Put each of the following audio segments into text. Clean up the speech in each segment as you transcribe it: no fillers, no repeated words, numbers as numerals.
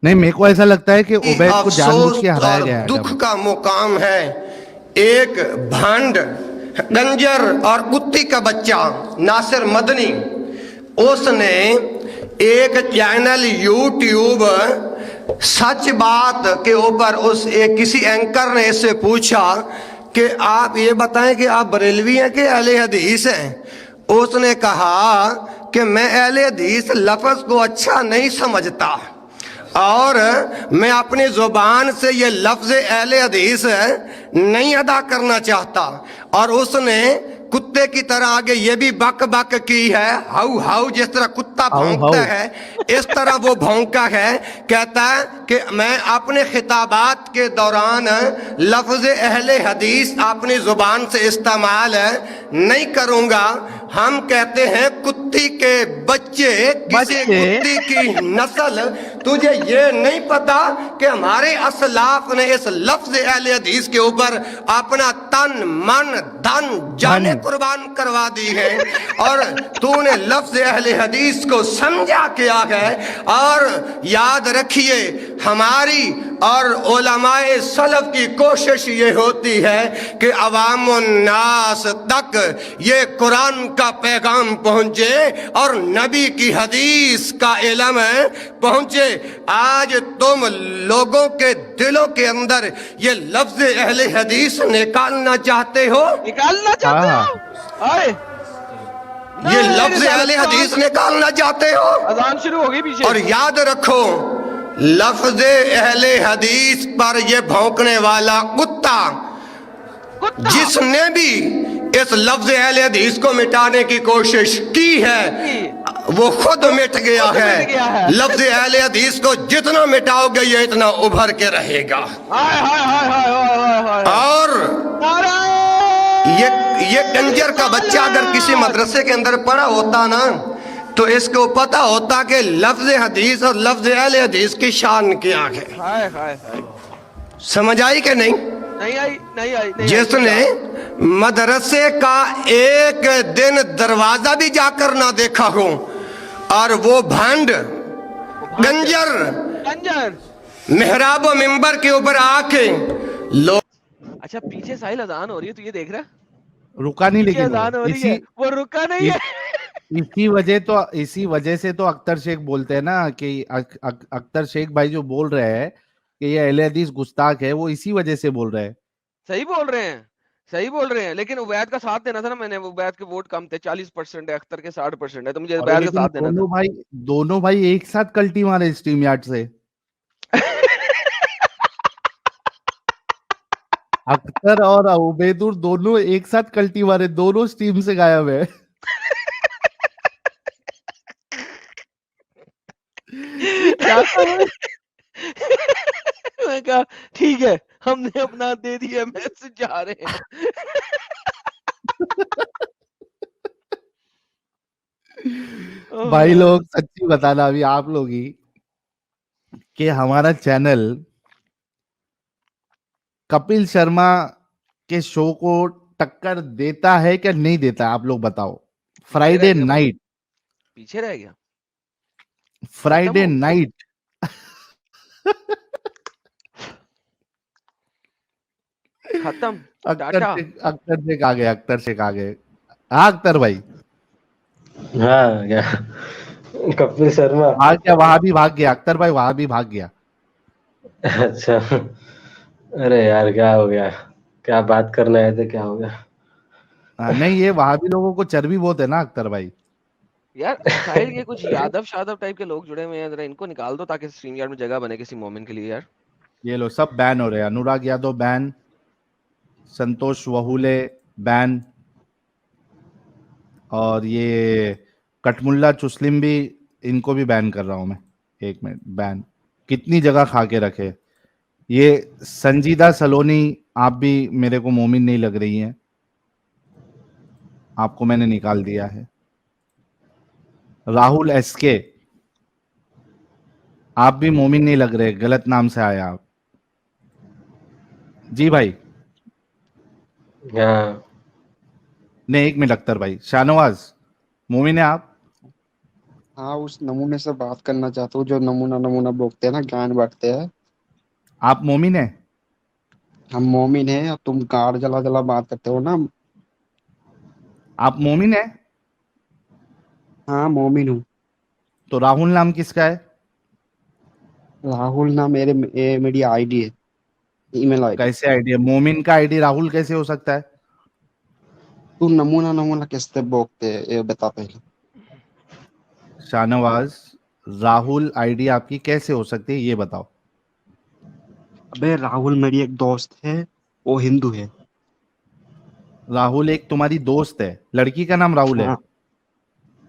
نہیں میرے کو ایسا لگتا ہے کہ عبید کو جان بوجھ افسوس کے ہرایا اور گیا ہے دکھ کا مقام ہے، ایک بھانڈ گنجر اور کتی کا بچہ ناصر مدنی، اس نے ایک چینل یوٹیوب سچ بات کے اوپر کسی اینکر نے اس سے پوچھا کہ آپ یہ بتائیں کہ آپ بریلوی ہیں کہ اہل حدیث ہیں؟ اس نے کہا کہ میں اہل حدیث لفظ کو اچھا نہیں سمجھتا اور میں اپنی زبان سے یہ لفظ اہل حدیث نہیں ادا کرنا چاہتا، اور اس نے کتے کی طرح آگے یہ بھی بک بک کی ہے، ہاؤ ہاؤ، جس طرح کتا ہاؤ بھونکتا ہاؤ. ہے اس طرح وہ بھونکا ہے، کہتا ہے کہ میں اپنے خطابات کے دوران لفظ اہل حدیث اپنی زبان سے استعمال نہیں کروں گا۔ ہم کہتے ہیں کتی کے بچے، کسی کتی کی نسل، تجھے یہ نہیں پتا کہ ہمارے اسلاف نے اس لفظ اہل حدیث کے اوپر اپنا تن من دھن جانیں قربان کروا دی ہے، اور تو نے لفظ اہل حدیث کو سمجھا کیا ہے۔ اور یاد رکھیے ہماری اور علماء سلف کی کوشش یہ ہوتی ہے کہ عوام الناس تک یہ قرآن کا پیغام پہنچے اور نبی کی حدیث کا علم پہنچے۔ آج تم لوگوں کے دلوں کے اندر یہ لفظ اہل حدیث نکالنا چاہتے ہو، نکالنا چاہتے ہو؟ آئے یہ لفظ اہل حدیث نکالنا چاہتے ہو، اذان شروع ہو گئی پیچھے۔ اور یاد رکھو لفظ اہل حدیث پر یہ بھونکنے والا کتا جس نے بھی اس لفظ اہل حدیث کو مٹانے کی کوشش کی ہے وہ خود مٹ گیا ہے۔ لفظ اہل حدیث کو جتنا مٹاؤ گے یہ اتنا ابھر کے رہے گا۔ اور یہ کنجر کا بچہ اگر کسی مدرسے کے اندر پڑھا ہوتا نا تو اس کو پتا ہوتا کہ لفظ حدیث اور لفظ اہل حدیث کی شان کیا ہے۔ سمجھ آئی کہ نہیں؟ نہیں آئی۔ جس نے مدرسے کا ایک دن دروازہ بھی جا کر نہ دیکھا ہو، اور وہ بھانڈ گنجر محراب و منبر کے اوپر آ کے لوگ، اچھا پیچھے ساحل اذان ہو رہی ہے تو یہ دیکھ رہا ہے رکا نہیں، پیچھے لیکن اذان ہو رہی ہے وہ رکا نہیں ہے۔ اسی وجہ سے تو اختر شیخ بولتے ہیں نا کہ اختر شیخ بھائی جو بول رہے ہیں کہ یہ اہل حدیث گستاخ ہے، وہ اسی وجہ سے بول رہے ہیں۔ صحیح بول رہے ہیں لیکن عبید کا ساتھ دینا تھا نا، میں نے عبید کے ووٹ کم تھے، 40% ہے، اختر کے 60% ہے، تو مجھے عبید کا ساتھ دینا تھا۔ دونوں بھائی ایک ساتھ کلٹی مارے اسٹریم یارڈ سے، اختر اور عبیدور دونوں ایک ساتھ کلٹی مارے، دونوں اسٹریم سے غائب ہے۔ میں کہا ٹھیک ہے ہم نے اپنا دے دیا، میسج جا رہے ہیں۔ بھائی لوگ سچی بتانا ابھی آپ لوگ ہی کہ ہمارا چینل کپل شرما کے شو کو ٹکر دیتا ہے کہ نہیں دیتا؟ آپ لوگ بتاؤ۔ فرائیڈے نائٹ، پیچھے رہ گیا، فرائیڈے نائٹ ختم۔ اختر شیخ آ گئے، اختر شیخ آ گئے۔ ہاں اختر بھائی، ہاں کیا کپل شرما بھاگ گیا، وہاں بھی بھاگ گیا اختر بھائی، وہاں بھی بھاگ گیا۔ اچھا ارے یار کیا ہو گیا، کیا بات کرنے آئے تھے، کیا ہو گیا؟ نہیں یہ وہاں بھی لوگوں کو چربی بہت ہے نا اختر بھائی۔ یار ساحل یہ کچھ یادو شادو ٹائپ کے لوگ جڑے ہوئے ہیں، ذرا ان کو نکال دو تاکہ اسٹریم یارڈ میں جگہ بنے کسی مومن کے لیے۔ یار یہ لو سب بین ہو رہے ہیں، انوراگ یادو بین، سنتوش وہولے بین، اور یہ کٹملا چسلم بھی، ان کو بھی بین کر رہا ہوں میں۔ ایک منٹ، بین کتنی جگہ کھا کے رکھے۔ یہ سنجیدہ سلونی، آپ بھی میرے کو مومن نہیں لگ رہی ہیں، آپ کو میں نے نکال دیا ہے۔ راہل ایس کے، آپ بھی مومن نہیں لگ رہے، غلط نام سے آیا آپ۔ جی بھائی نہیں، ایک منٹ اختر بھائی، شاہ نواز مومن ہے آپ؟ ہاں اس نمونے سے بات کرنا چاہتا ہوں جو نمونہ بوکتے ہیں نا، گان بانٹتے ہیں. آپ مومن ہیں؟ ہم مومن ہیں اور تم کار جلا جلا بات کرتے ہو نا. آپ مومن ہیں؟ ہاں مومن ہوں. تو راہل نام کس کا ہے؟ راہل نام میری آئی ڈی ہے، ای میل آئی ڈی. کیسے آئی ڈی ہے؟ مومن کا آئی ڈی راہل کیسے ہو سکتا ہے؟ تو نمونہ کس سے بوکتے ہیں یہ بتا پہلے. شاہ نواز، راہل آئی ڈی آپ کی کیسے ہو سکتی ہے یہ بتاؤ. ابے راہل میری ایک دوست ہے، وہ ہندو ہے. راہل ایک تمہاری دوست ہے؟ لڑکی کا نام راہل ہے؟ ہاں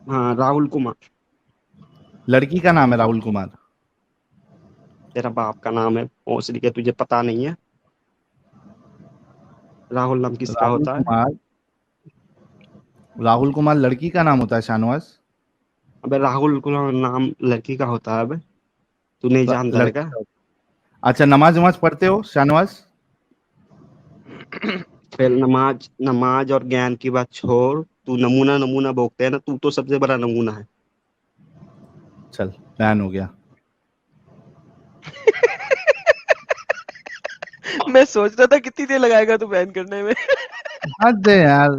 ہاں راہل کمار. لڑکی کا نام ہے راہل کمار؟ تیرا باپ کا نام ہے پوچھ کے، تجھے پتا نہیں ہے راہل نام کس کا راہل ہوتا ہے؟ کمار، راہل کمار لڑکی کا نام ہوتا ہے شاہ نواز؟ ابے راہل کمار نام لڑکی کا ہوتا ہے. ابے تو نہیں جانتا ہے لڑکی کیا؟ کا ہوتا ہے۔ اچھا نماز وماز پڑھتے ہو شاہ نواز؟ پھر نماز اور گیان کی بات چھوڑ. تو نمونہ بوکتے ہے نا، تو سب سے بڑا نمونہ ہے. چل بین ہو گیا. میں سوچ رہا تھا کتنی دیر لگائے گا تو بین کرنے میں. حد ہے یار.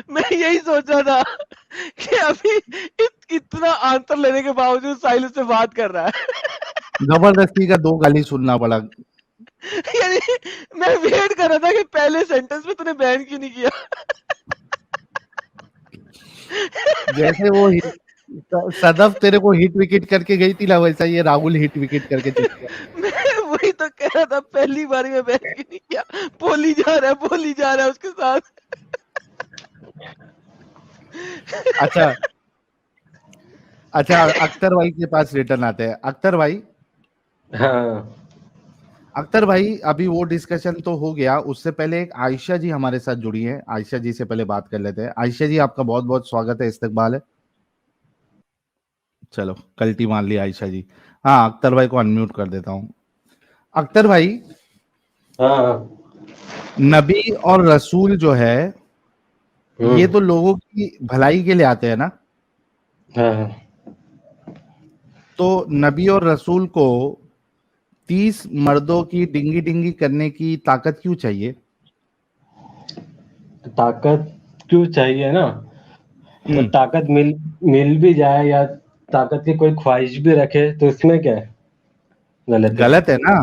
میں یہی سوچ رہا تھا کہ ابھی اتنا آنسر لینے کے باوجود ساحل سے بات کر رہا ہے. زبردستی کا 2 گالی سننا پڑا. یعنی میں ویٹ کر رہا تھا کہ پہلے سینٹنس میں تو نے بین کیوں نہیں کیا. جیسے وہ صدف تیرے کو ہٹ وکٹ کر کے گئی تھی نا، ویسا یہ راہل ہٹ وکٹ کر کے چل گیا. میں وہی تو کہہ رہا تھا پہلی بار میں بین کیوں نہیں کیا. بولی جا رہا ہے اس کے ساتھ. اچھا اختر بھائی کے پاس ریٹرن آتے ہیں. اختر بھائی، ہاں اختر بھائی ابھی وہ ڈسکشن تو ہو گیا، اس سے پہلے ایک عائشہ جی ہمارے ساتھ جڑی ہیں. عائشہ جی سے پہلے بات کر لیتے ہیں. عائشہ جی آپ کا بہت بہت سواگت ہے، استقبال ہے. چلو کلٹی مان لی عائشہ جی. ہاں اختر بھائی کو انمیوٹ کر دیتا ہوں. اختر بھائی، ہاں نبی اور رسول جو ہے یہ تو لوگوں کی بھلائی کے لیے آتے ہیں نا. ہاں تو نبی اور رسول کو 30 مردوں کی ڈنگی ڈنگی کرنے کی طاقت کیوں چاہیے؟ طاقت کیوں چاہیے نا، تو ہوں، طاقت مل بھی جائے یا طاقت کی کوئی خواہش بھی رکھے تو اس میں کیا ہے، غلط ہے. غلط ہے نا.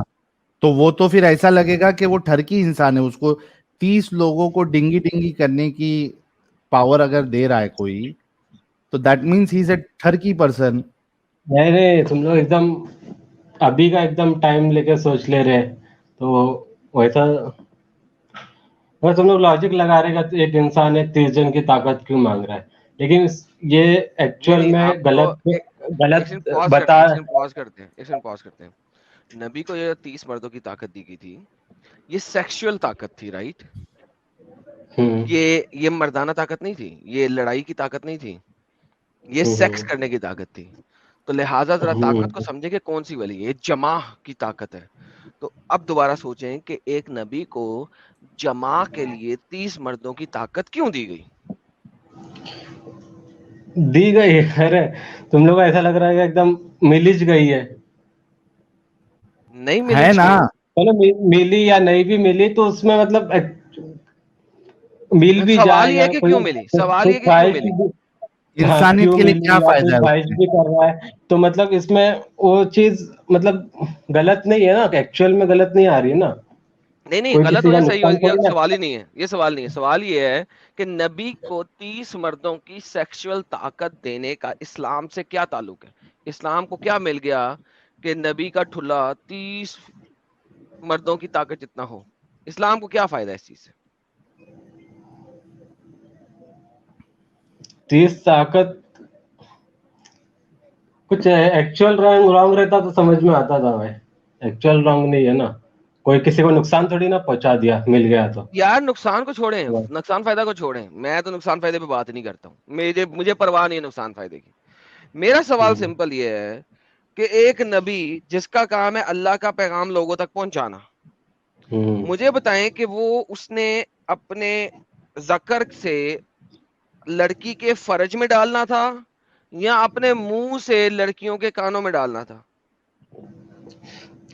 تو وہ تو پھر ایسا لگے گا کہ وہ ٹھرکی انسان ہے. اس کو 30 لوگوں کو ڈنگی ڈنگی کرنے کی پاور اگر دے رہا ہے کوئی، تو that means he is a ٹھرکی پرسن. نہیں تم لوگ ایک دم ابھی کا ایک دم ٹائم لے کے سوچ لے رہے، تو ویسا بس تم لوگ لاجک لگا رہے گا. ایک انسان ہے 30 جن کی طاقت کیوں مانگ رہا ہے، لیکن یہ ایکچوئل نہیں میں آپ کو ایک سیکنڈ پاز کرتے بتا. ہیں، ایک سیکنڈ پاز کرتے ہیں. نبی کو یہ 30 مردوں کی طاقت دی گئی تھی، یہ سیکشل طاقت تھی، رائٹ؟ یہ مردانہ طاقت نہیں تھی، یہ لڑائی کی طاقت نہیں تھی، یہ سیکس کرنے کی طاقت تھی. تو لہٰذا ذرا طاقت کو سمجھے کہ کون سی والی ہے. جمع کی طاقت ہے. تو اب دوبارہ سوچیں کہ ایک نبی کو جمع کے لیے 30 مردوں کی طاقت کیوں دی گئی؟ دی گئی. ارے تم لوگ ایسا لگ رہا ہے کہ ایک دم ملج گئی ہے. نہیں ہے ملی نا. چلو ملی یا نہیں بھی ملی تو اس میں مطلب مل بھی سوال جائے یہ یا ہے کہ کوئی کیوں ملی، سوال یہ کہ کیوں خواہش ملی. ہاں انسانیت کیوں کے لیے ملی کیا یا فائدہ کوئی ہے اس خواہش میں؟ بھی کر رہا ہے تو مطلب اس میں وہ چیز مطلب غلط نہیں ہے نا، ایکچوئل میں غلط نہیں آ رہی ہے نا. نہیں کوئی غلط کسی ہو کا یا صحیح ہو، نقصان یہ تھوڑی نا. سوال ہی نہیں ہے. یہ سوال نہیں ہے. سوال یہ ہے کہ نبی کو 30 مردوں کی سیکشل طاقت دینے کا اسلام سے کیا تعلق ہے؟ اسلام کو کیا مل گیا کہ نبی کا ٹھلا 30 مردوں کی طاقت جتنا ہو؟ اسلام کو کیا فائدہ ہے اس چیز سے؟ 30 طاقت کچھ ایکچوئل رانگ رہتا تو سمجھ میں آتا تھا بھائی. ایکچوئل رانگ نہیں ہے نا، کوئی کسی کو نقصان تھوڑی نہ پہنچا دیا مل گیا تو. یار نقصان کو چھوڑیں، نقصان فائدہ کو چھوڑیں. میں تو نقصان فائدے پہ بات نہیں کرتا ہوں. مجھے پرواہ نہیں ہے نقصان فائدے کی. میرا سوال سمپل یہ ہے کہ ایک نبی جس کا کام ہے اللہ کا پیغام لوگوں تک پہنچانا، مجھے بتائیں کہ اس نے اپنے ذکر سے لڑکی کے فرج میں ڈالنا تھا یا اپنے منہ سے لڑکیوں کے کانوں میں ڈالنا تھا؟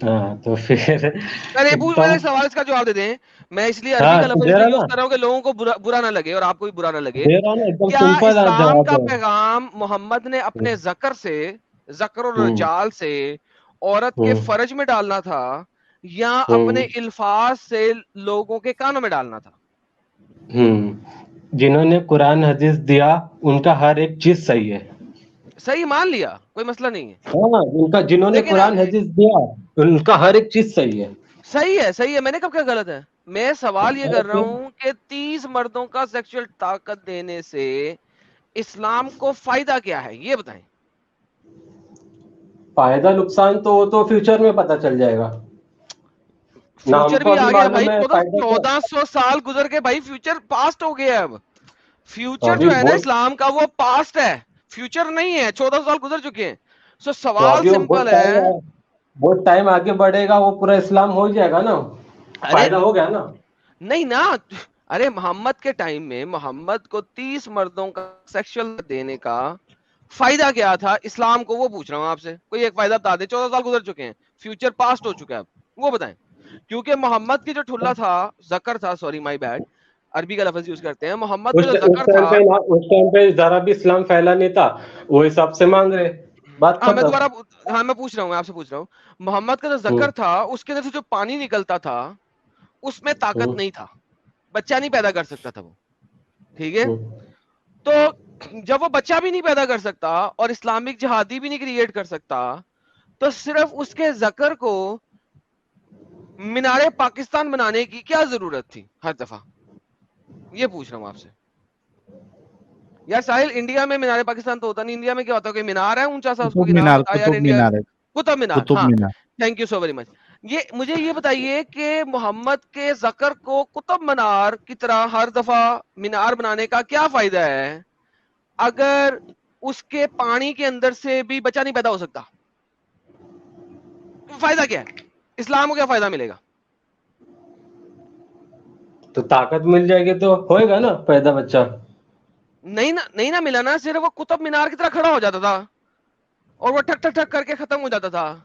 ہاں تو پھر میرے سوال کا جواب دے دیں. میں اس لیے عربی کا لفظ یوز کر رہا ہوں کہ لوگوں کو برا نہ لگے اور آپ کو بھی برا نہ لگے. کیا اسلام کا پیغام محمد نے اپنے ذکر سے، ذکر اور رجال سے عورت کے فرج میں ڈالنا تھا یا اپنے الفاظ سے لوگوں کے کانوں میں ڈالنا تھا؟ جنہوں نے قرآن حدیث دیا ان کا ہر ایک چیز صحیح ہے. صحیح مان لیا، کوئی مسئلہ نہیں ہے. ہاں ان کا جنہوں نے قرآن حدیث دیا ان کا ہر ایک چیز صحیح ہے. صحیح ہے. میں نے کب کیا غلط ہے؟ میں سوال یہ کر رہا ہوں کہ 30 مردوں کا سیکشل طاقت دینے سے اسلام کو فائدہ کیا ہے، یہ بتائیں. فائدہ نقصان تو وہ تو فیوچر میں پتہ چل جائے گا. فیوچر بھی آ گیا بھائی، 1400 سال گزر کے بھائی، فیوچر پاسٹ ہو گیا. اب فیوچر جو ہے نا اسلام کا وہ پاسٹ ہے، فیوچر نہیں ہے. 1400 سال گزر چکے ہیں. سو سوال سمپل ہے. بہت ٹائم آگے بڑھے گا وہ پورا اسلام ہو جائے گا نا، فائدہ ہو گیا نا. نہیں نا، ارے محمد کے ٹائم میں محمد کو 30 مردوں کا سیکشل دینے کا فائدہ کیا تھا اسلام کو، وہ پوچھ رہا ہوں آپ سے. کوئی ایک فائدہ بتا دیں. 14 سال گزر چکے ہیں، فیوچر پاسٹ ہو چکا ہے، اب وہ بتائیں. کیونکہ محمد کی جو ٹھلا تھا، ذکر تھا، سوری مائی بیڈ، عربی کا لفظ یوز کرتے ہیں. محمد کا جو ذکر تھا اس ٹائم پہ ذرا بھی اسلام پھیلا نہیں تھا، وہ حساب سے مان رہے. میں دوبارہ میں پوچھ رہا ہوں، آپ سے پوچھ رہا ہوں. محمد کا جو ذکر تھا اس کے اندر سے جو پانی نکلتا تھا اس میں طاقت نہیں تھا، بچہ نہیں پیدا کر سکتا تھا وہ. ٹھیک ہے، تو جب وہ بچہ بھی نہیں پیدا کر سکتا اور اسلامک جہادی بھی نہیں کریٹ کر سکتا، تو صرف اس کے ذکر کو مینار پاکستان بنانے کی کیا ضرورت تھی ہر دفعہ؟ یہ پوچھ رہا ہوں آپ سے. یار ساحل، انڈیا میں مینار پاکستان تو ہوتا نہیں. انڈیا میں کیا ہوتا ہے کہ مینار ہے اونچا سا، اس کو قطب مینار. ہاں، thank you so very much. مجھے یہ بتائیے کہ محمد کے ذکر کو قطب مینار کی طرح ہر دفعہ مینار بنانے کا کیا فائدہ ہے اگر اس کے پانی کے اندر سے بھی بچہ نہیں پیدا ہو سکتا؟ فائدہ کیا ہے؟ اسلام کو کیا فائدہ ملے گا؟ تو طاقت مل جائے گی تو ہوئے گا نا پیدا بچہ. نہیں نا ملا نا. صرف وہ قطب مینار کی طرح کھڑا ہو جاتا تھا اور وہ ٹک ٹک ٹک کر کے ختم ہو جاتا تھا،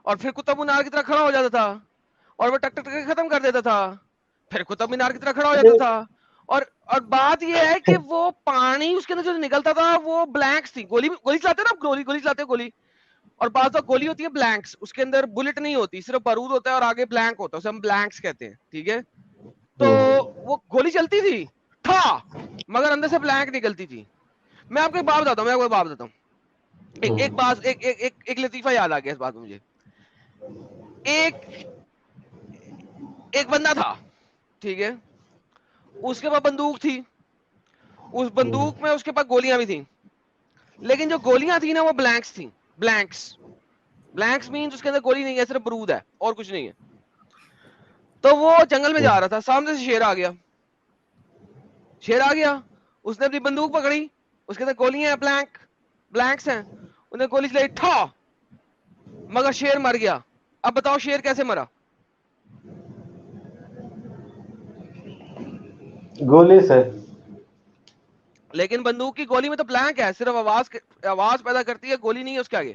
اور پھر قطب مینار کی طرح کھڑا ہو جاتا تھا اور وہ ٹک ٹک کر کے ختم کر دیتا تھا، پھر قطب مینار کی طرح کھڑا ہو جاتا تھا. اور بات یہ ہے کہ وہ پانی اس کے اندر جو نکلتا تھا وہ بلینکس تھی. گولی چلاتے نا، گولی چلاتے گولی، اور بعض وقت گولی ہوتی ہے بلینکس، اس کے اندر بلٹ نہیں ہوتی، صرف بارود ہوتا ہے اور آگے بلینک ہوتا ہے، اسے ہم بلینکس کہتے ہیں. ٹھیک ہے، تو وہ گولی چلتی تھی تھا مگر اندر سے بلینک نکلتی تھی. میں آپ کو ایک بات بتاتا ہوں، ایک لطیفہ یاد آ گیا اس بات میں مجھے. ایک بندہ تھا، ٹھیک ہے، اس کے پاس بندوق تھی. اس بندوق میں اس کے پاس گولیاں بھی تھیں، لیکن جو گولیاں تھیں نا وہ بلینکس تھیں. بلینکس مینز اس کے اندر گولی نہیں ہے، صرف بارود ہے اور کچھ نہیں ہے. تو وہ جنگل میں جا رہا تھا، سامنے سے شیر آ گیا. اس نے اپنی بندوق پکڑی، اس کے اندر گولیاں ہیں، بلینکس ہیں. انہوں نے گولی چلائی، ٹھا، مگر شیر مر گیا. اب بتاؤ شیر کیسے مرا؟ گولی سے. لیکن بندوق کی گولی میں تو بلینک ہے، صرف آواز پیدا کرتی ہے، گولی نہیں ہے اس کے آگے.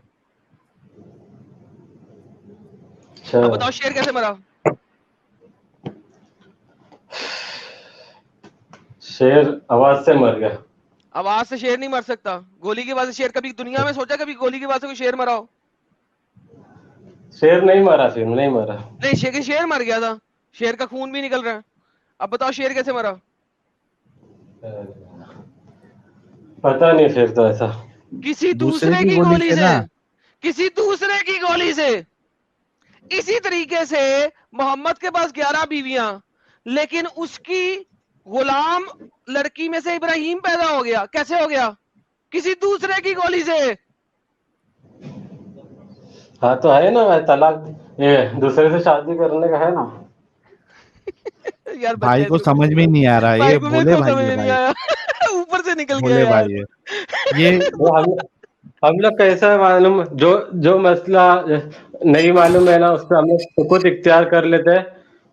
اب بتاؤ شیر کیسے مرا؟ شیر آواز سے مر گیا. آواز سے شیر نہیں مر سکتا، گولی کی آواز سے شیر. کبھی دنیا میں سوچا کبھی گولی کی آواز سے کوئی شیر مرا ہو؟ شیر نہیں مارا، نہیں، شیر مر گیا تھا، شیر کا خون بھی نکل رہا ہے. اب بتاؤ شیر کیسے مرا؟ پتہ نہیں. پھر تو ایسا کسی دوسرے کی گولی سے. اسی طریقے سے محمد کے پاس 11 بیویاں، لیکن اس کی غلام لڑکی میں سے ابراہیم پیدا ہو گیا. کیسے ہو گیا؟ کسی دوسرے کی گولی سے. ہاں تو ہے نا طلاق، یہ دوسرے سے شادی کرنے کا ہے نا. یار بھائی کو سمجھ میں نہیں آ رہا، یہ بولے بھائی اوپر سے نکل گیا بولے یار. بھائی یہ ہم لوگ کیسا ہے معلوم، جو مسئلہ نہیں معلوم ہے نا اس پہ ہم لوگ خود اختیار کر لیتے ہیں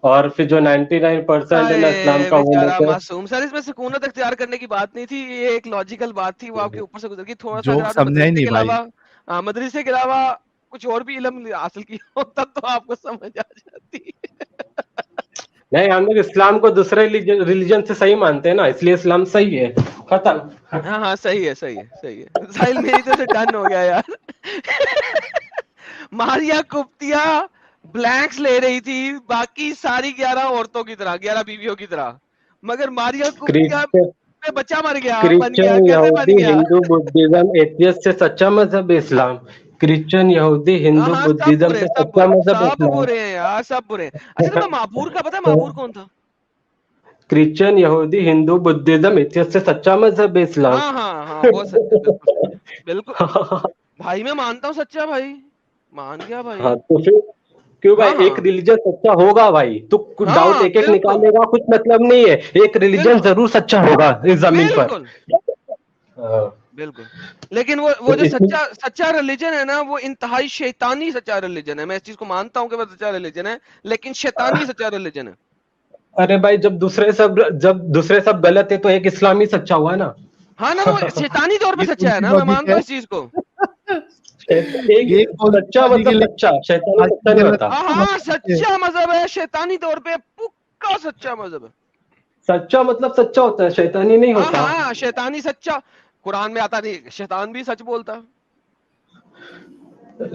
اور پھر جو 99% ہے نا اسلام کا وہ بیچارہ لوگ ہیں. معصوم سر، اس میں سکونت اختیار کرنے کی بات نہیں تھی، یہ ایک لاجیکل بات تھی، وہ آپ کے اوپر سے گزر گئی. تھوڑا سا اگر جوک آپ نے سمجھا ہی مدرسے نہیں کے بھائی. علاوہ مدرسے کے علاوہ کچھ اور بھی علم حاصل کیا ہوتا تو آپ کو سمجھ آ جاتی. نہیں ہم لوگ اسلام کو دوسرے ریلیجن سے صحیح مانتے ہیں نا، اس لیے اسلام صحیح ہے، ختم. ہاں ہاں صحیح ہے صحیح ہے صحیح ہے. ساحل میری طرف سے ڈن ہو گیا یار. ماریا کپتیا بلینکس لے رہی تھی باقی ساری 11 عورتوں کی طرح، 11 بیویوں کی طرح، مگر ماریا کپتیا میں بچہ مر گیا، بن گیا، کرسچن کیسے بن یہودی گیا؟ ہندو بدھزم ایتھیسٹ سے سچا مذہب اسلام. کرسچن یہودی ہاں ہندو ہاں سب بدھزم برے سے سب سچا برے مذہب سب اسلام. برے ہیں یار، سب برے ہیں. اچھا تمہیں مہاپور کا پتا ہے؟ مہاپور کون تھا؟ کرسچن یہودی ہندو بدھزم ایتھیسٹ سے سچا مذہب اسلام. ہاں ہاں ہاں وہ سچ ہے، بالکل بالکل بھائی، میں مانتا ہوں سچا بھائی، مان گیا بھائی. ہاں تو پھر کیوں ہاں بھائی، ایک ہاں ریلیجن سچا ہوگا بھائی، تو ڈاؤٹ ہاں ایک ایک بالکل نکالنے کا کچھ مطلب نہیں ہے، ایک ریلیجن بالکل ضرور سچا ہوگا اس زمین پر. بالکل ہاں. بالکل. لیکن وہ تو جو اس میں سچا ریلیجن ہے نا، وہ انتہائی شیطانی سچا ریلیجن ہے. میں اس چیز کو مانتا ہوں کہ وہ سچا ریلیجن ہے، لیکن شیطانی سچا ریلیجن ہے. ارے بھائی جب دوسرے سب غلط ہے تو ایک اسلامی سچا ہوا نا. ہاں نا، وہ شیطانی طور پہ یہ کون سچا ہے سی نا، میں لوجک مانتا ہے؟ ہوں اس چیز کو. ایک یہ کون سی سچا لوجک ہے؟ مطلب سچا، شیطانی آج سچا کی نہیں ہوتا. جنریشن ہاں سمجھ سکتے ہیں. سچا مذہب ہے، شیطانی طور پہ پکا سچا مذہب ہے. سچا مطلب سچا ہوتا ہے، شیطانی نہیں ہاں ہوتا. ہاں شیطانی سچا قرآن میں آتا نہیں، شیطان بھی سچ بولتا.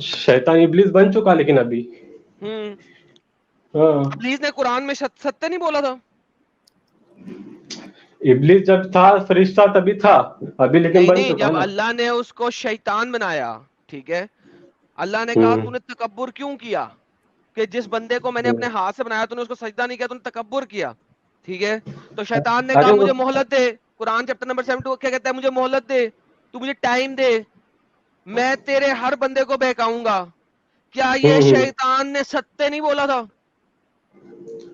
شیطان ابلیس بن چکا لیکن ابھی. ہاں ابلیس نے قرآن میں ستیہ نہیں بولا تھا. ابلیس جب تھا فرشتہ تبھی تھا، ابھی لیکن نہیں بن نہیں، چکا جب نا. اللہ نے اس کو شیطان بنایا، ٹھیک ہے، اللہ نے کہا تو نے تکبر کیوں کیا، کہ جس بندے کو میں نے اپنے ہاتھ سے بنایا تو نے اس کو سجدہ نہیں کیا، تو نے تکبر کیا. ٹھیک ہے، تو شیطان نے کہا ارے وہ مجھے مہلت دے. قرآن چیپٹر نمبر 7 کیا کہتا ہے؟ مجھے مہلت دے، تو مجھے ٹائم دے، میں تیرے ہر بندے کو بہکاؤں گا. کیا یہ شیطان نے ستیہ نہیں بولا تھا؟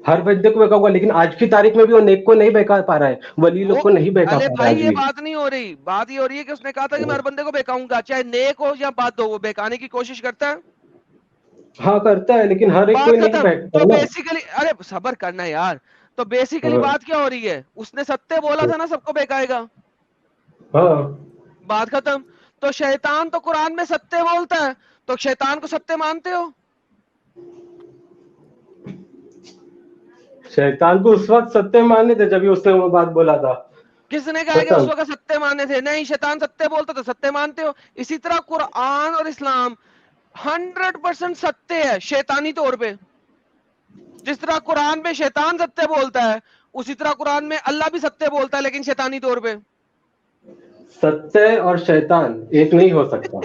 ہر بندے کو بہکا ہوگا، لیکن آج کی تاریخ میں بھی وہ نیک کو نہیں بہکا پا رہا ہے، ولی لوگ وہ کو نہیں بہکا ارے پا رہا ہے بھائی آج یہ بھی. بات نہیں ہو رہی، بات یہ ہو رہی ہے کہ اس نے کہا تھا کہ میں ہر بندے کو بہکاؤں گا، چاہے نیک ہو یا بد ہو، وہ بہکانے کی کوشش کرتا ہے. ہاں کرتا ہے، لیکن ہر ایک بات کوئی نہیں ختم. بہکتا تو نا. بیسیکلی ارے صبر کرنا یار، تو بیسیکلی بات کیا ہو رہی ہے؟ اس نے ستیہ بولا تھا نا، سب کو بہکائے گا. ہاں بات ختم. تو شیطان تو قرآن میں ستیہ بولتا ہے، تو شیطان کو ستیہ مانتے ہو؟ شیطان کو اس وقت ستیہ ماننے تھے جب اس نے وہ بات بولا تھا. کس نے کہا کہ اس ختم. وقت ستیہ ماننے تھے؟ نہیں، شیطان ستیہ بولتا تو ستیہ مانتے ہو. اسی طرح قرآن اور اسلام 100% ستیہ ہے شیطانی طور پہ. جس طرح قرآن میں شیطان ستیہ بولتا ہے، اسی طرح قرآن میں اللہ بھی ستیہ بولتا ہے، لیکن شیطانی طور پہ. ستیہ اور شیطان ایک نہیں ہو سکتا.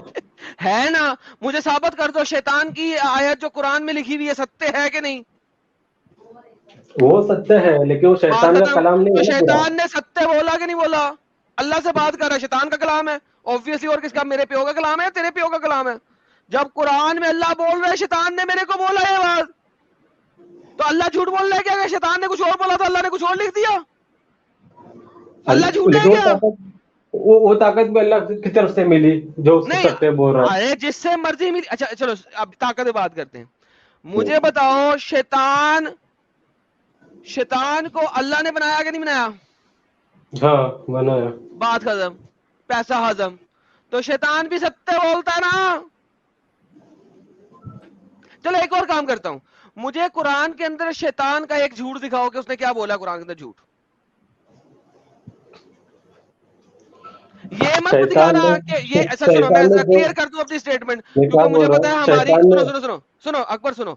ہے نا، مجھے ثابت کر دو شیطان کی آیت جو قرآن میں لکھی ہوئی ہے ستیہ ہے کہ نہیں؟ وہ ستیہ ہے لیکن وہ بات شیطان کا ختم. کلام نہیں تو ہے نا پورا. شیطان نے ستیہ بولا کہ نہیں بولا؟ اللہ سے بات کر رہا ہے، شیطان کا کلام ہے obviously، اور کس کا؟ میرے پیو کا کلام ہے، تیرے پیو کا کلام ہے. جب قرآن میں اللہ بول رہے شیطان نے میرے کو بولا یہ بات، تو اللہ جھوٹ بول رہا ہے کیا کہ شیطان نے کچھ اور بولا تھا اللہ نے کچھ اور لکھ دیا؟ اللہ جھوٹ ہے لیکن کیا؟ وہ طاقت بھی اللہ کی طرف سے ملی جو اس کو نہیں، ستیہ بول رہا ہے. ارے جس سے مرضی ملی. اچھا چلو اب طاقت پہ بات کرتے ہیں. مجھے بتاؤ شیطان کو اللہ نے بنایا کہ نہیں بنایا؟ ہاں بنایا. بات ختم. پیسہ ہضم. تو شیطان بھی ستیہ بولتا ہے نا. چلو ایک اور کام کرتا ہوں، مجھے قرآن کے اندر شیطان کا ایک جھوٹ دکھاؤ کہ اس نے کیا بولا قرآن کے اندر جھوٹ. یہ مت شیطان دکھانا نے کہ یہ ایسا. سنو میں شیطان نے جو کلیئر کر دوں اپنی اسٹیٹمنٹ، میں کیا کیونکہ بول مجھے رہا پتا ہے ہوں ہماری شیطان نے سنو اکبر سنو.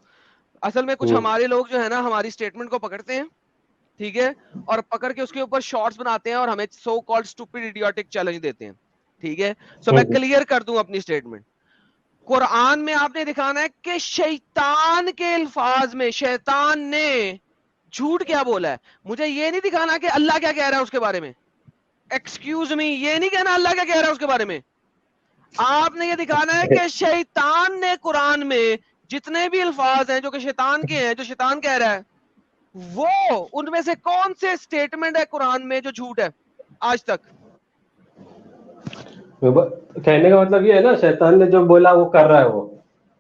اصل میں کچھ ہمارے لوگ جو ہے نا ہماری اسٹیٹمنٹ کو پکڑتے ہیں، ٹھیک ہے، اور پکڑ کے اس کے اوپر شارٹس بناتے ہیں اور ہمیں so called stupid idiotic challenge دیتے ہیں، ٹھیک ہے. سو میں کلیئر کر دوں اپنی اسٹیٹمنٹ. قرآن میں آپ نے دکھانا ہے کہ شیطان کے الفاظ میں شیطان نے جھوٹ کیا بولا ہے. مجھے یہ نہیں دکھانا کہ اللہ کیا کہہ رہا ہے اس کے بارے میں. ایکسکیوز می، یہ نہیں کہنا اللہ کیا کہہ رہا ہے اس کے بارے میں. آپ نے یہ دکھانا ہے کہ شیطان نے قرآن میں جتنے بھی الفاظ ہیں جو کہ شیطان کے ہیں، جو شیطان کہہ رہا ہے، وہ ان میں سے کون سے اسٹیٹمنٹ ہے قرآن میں جو جھوٹ ہے آج تک؟ کہنے کا مطلب یہ ہے نا شیطان نے جو بولا وہ کر رہا ہے وہ.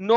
9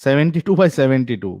72/72।